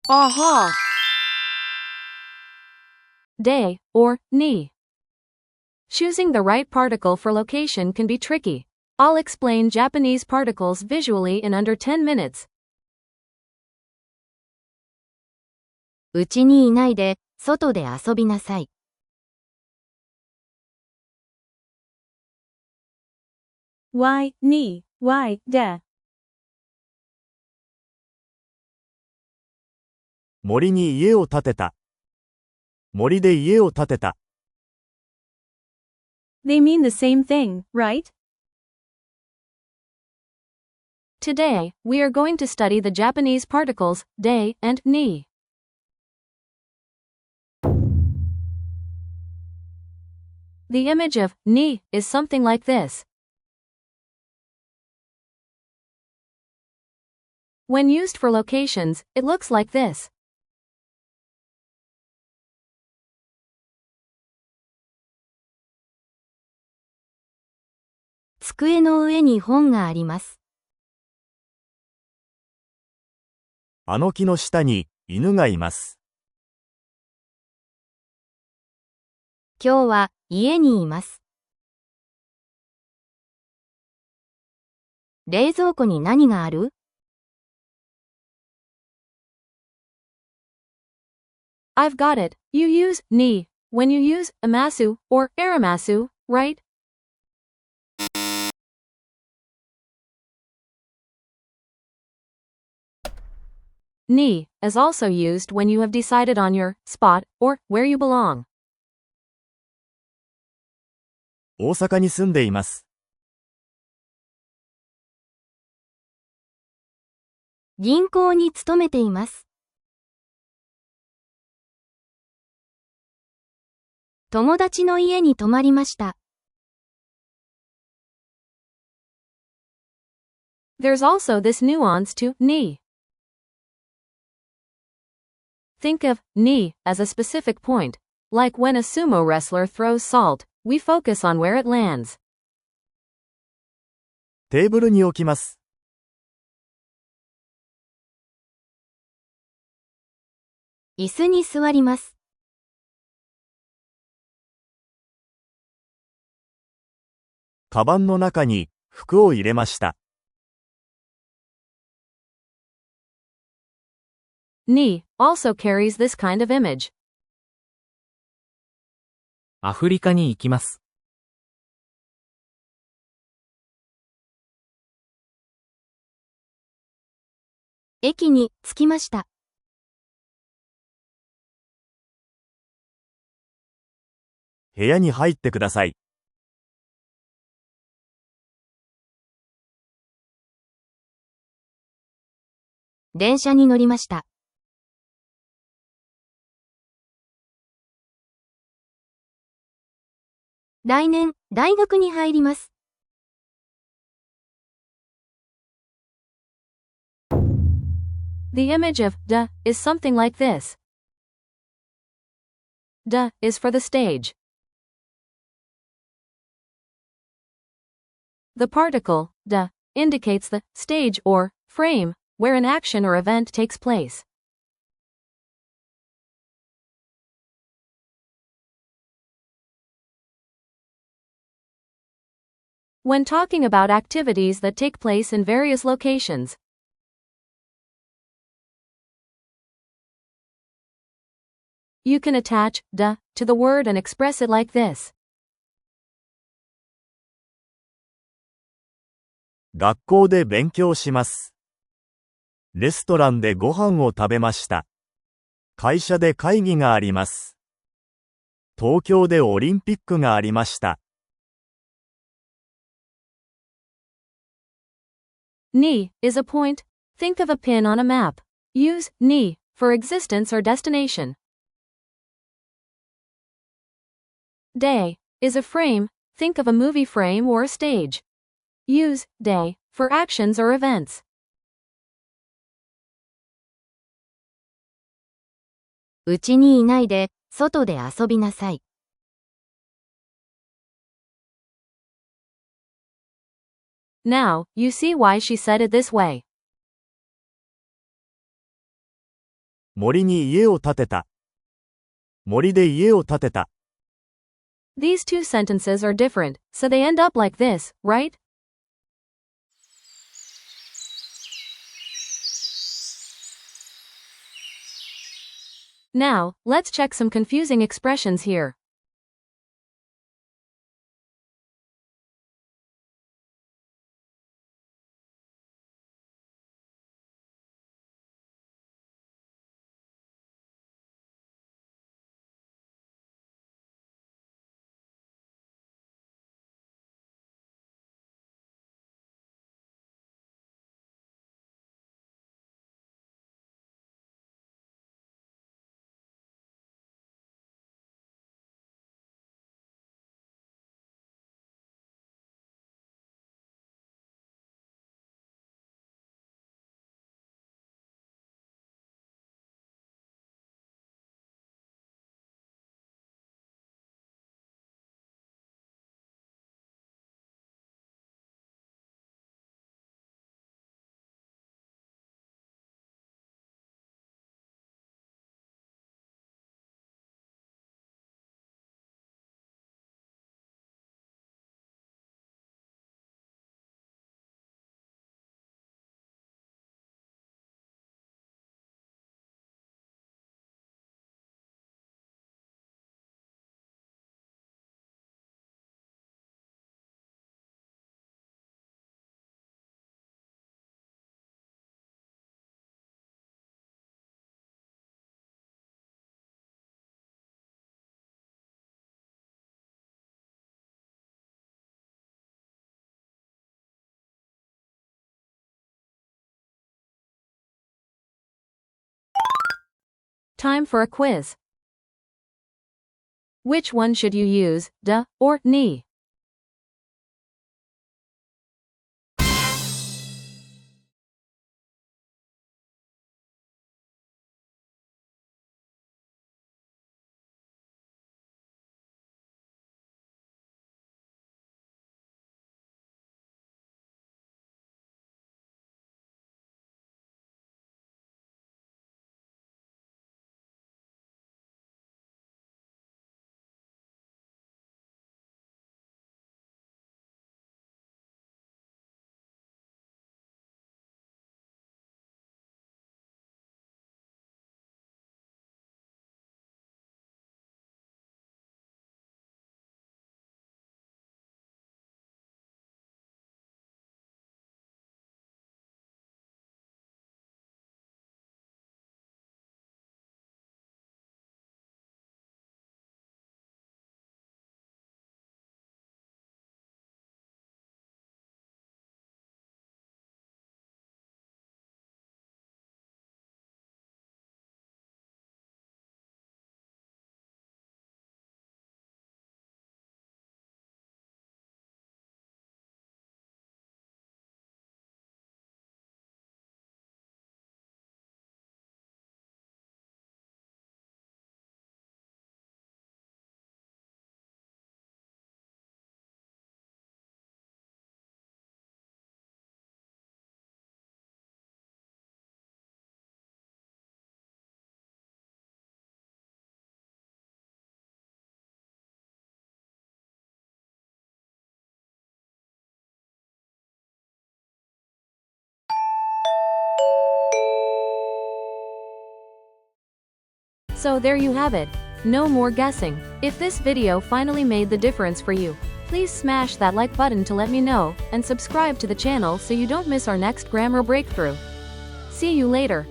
Aha! Day, or ni. Choosing the right particle for location can be tricky. I'll explain Japanese particles visually in under 10 minutes. うちにいないで、外で遊びなさい。Why, ni, why, de. 森に家を建てた。森で家を建てた。They mean the same thing, right? Today, we are going to study the Japanese particles de and ni. The image of ni is something like this. When used for locations, it looks like this. 机の上に本があります。あの木の下に犬がいます。今日は家にいます。冷蔵庫に何がある？ I've got it. You use ni when you use amasu or aramasu, right? Ni is also used when you have decided on your spot or where you belong. 大阪に住んでいます。銀行に勤めています。友達の家に泊まりました。There's also this nuance to ni. Think of ni as a specific point. Like when a sumo wrestler throws salt, we focus on where it lands. テーブルに置きます。椅子に座ります。カバンの中に服を入れました。Ni also carries this kind of image. アフリカに行きます。駅に着きました。部屋に入ってください。電車に乗りました。来年、大学に入ります。The image of da is something like this. Da is for the stage. The particle da indicates the stage or frame where an action or event takes place. When talking about activities that take place in various locations, you can attach da to the word and express it like this. 学校で勉強します。レストランでご飯を食べました。会社で会議があります。東京でオリンピックがありました。Ni is a point. Think of a pin on a map. Use ni for existence or destination. Day is a frame. Think of a movie frame or a stage. Use day for actions or events. うちにいないで、外で遊びなさい。Now, you see why she said it this way. 森に家を建てた。森で家を建てた。These two sentences are different, so they end up like this, right? Now, let's check some confusing expressions here. Time for a quiz. Which one should you use, da or ni? So there you have it. No more guessing. If this video finally made the difference for you, please smash that like button to let me know, and subscribe to the channel so you don't miss our next grammar breakthrough. See you later.